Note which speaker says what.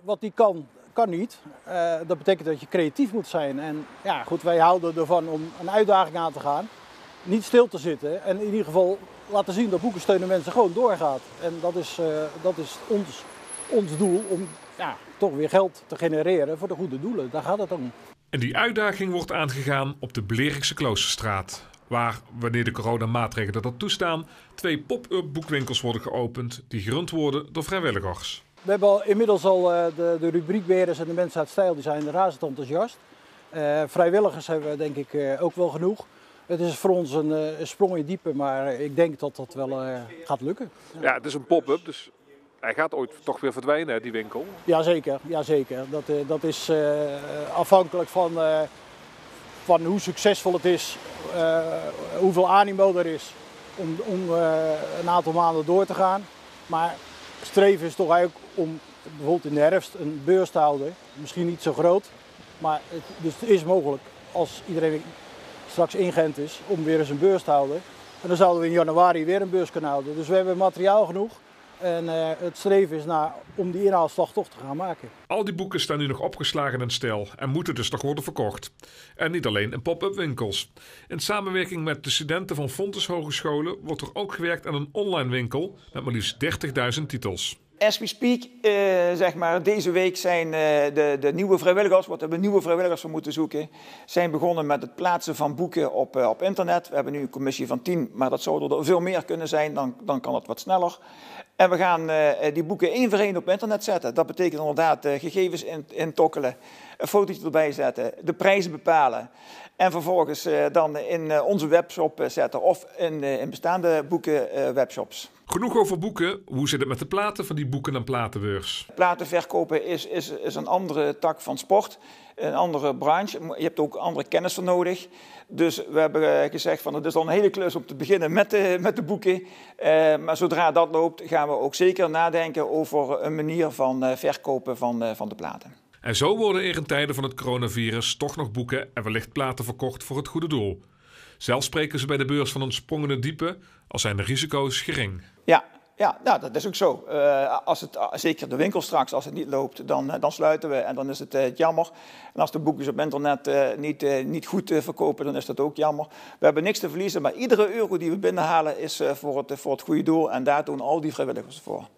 Speaker 1: wat die kan niet. Dat betekent dat je creatief moet zijn. En ja, goed, wij houden ervan om een uitdaging aan te gaan. Niet stil te zitten en in ieder geval laten zien dat Boeken Steunen Mensen gewoon doorgaat. En dat is ons doel om toch weer geld te genereren voor de goede doelen. Daar gaat het om.
Speaker 2: En die uitdaging wordt aangegaan op de Bleringse Kloosterstraat. Waar, wanneer de coronamaatregelen dat toestaan, 2 pop-up boekwinkels worden geopend die gerund worden door vrijwilligers.
Speaker 1: We hebben inmiddels al de rubriekbeheerders en de mensen uit Stijl, die zijn razend enthousiast. Vrijwilligers hebben we denk ik ook wel genoeg. Het is voor ons een sprong in diepe, maar ik denk dat dat wel gaat lukken.
Speaker 3: Ja, het is een pop-up, dus hij gaat ooit toch weer verdwijnen, die winkel.
Speaker 1: Jazeker. Dat is afhankelijk van hoe succesvol het is, hoeveel animo er is om een aantal maanden door te gaan. Maar het streven is toch eigenlijk om bijvoorbeeld in de herfst een beurs te houden. Misschien niet zo groot, maar het is mogelijk als iedereen straks ingeënt is om weer eens een beurs te houden. En dan zouden we in januari weer een beurs kunnen houden. Dus we hebben materiaal genoeg. En het streven is om die inhaalslag toch te gaan maken.
Speaker 2: Al die boeken staan nu nog opgeslagen in stijl en moeten dus nog worden verkocht. En niet alleen in pop-up winkels. In samenwerking met de studenten van Fontys Hogescholen wordt er ook gewerkt aan een online winkel met maar liefst 30.000 titels.
Speaker 4: As we speak, zeg maar, deze week zijn de nieuwe vrijwilligers, wat hebben we nieuwe vrijwilligers voor moeten zoeken, zijn begonnen met het plaatsen van boeken op internet. We hebben nu een commissie van 10, maar dat zouden er veel meer kunnen zijn, dan kan het wat sneller. En we gaan die boeken 1 voor 1 op internet zetten. Dat betekent inderdaad gegevens intokkelen, een fotootje erbij zetten, de prijzen bepalen. En vervolgens dan in onze webshop zetten of in bestaande boekenwebshops.
Speaker 2: Genoeg over boeken. Hoe zit het met de platen van die boeken- en platenbeurs?
Speaker 4: Platen verkopen is een andere tak van sport, een andere branche. Je hebt ook andere kennis voor nodig. Dus we hebben gezegd van het is al een hele klus om te beginnen met de boeken. Maar zodra dat loopt gaan we ook zeker nadenken over een manier van verkopen van de platen.
Speaker 2: En zo worden er in tijden van het coronavirus toch nog boeken en wellicht platen verkocht voor het goede doel. Zelf spreken ze bij de beurs van een sprong in het diepe, al zijn de risico's gering.
Speaker 4: Ja, nou, dat is ook zo. Zeker de winkel straks, als het niet loopt, dan sluiten we en dan is het jammer. En als de boekjes op internet niet goed verkopen, dan is dat ook jammer. We hebben niks te verliezen, maar iedere euro die we binnenhalen is voor het goede doel en daar doen al die vrijwilligers voor.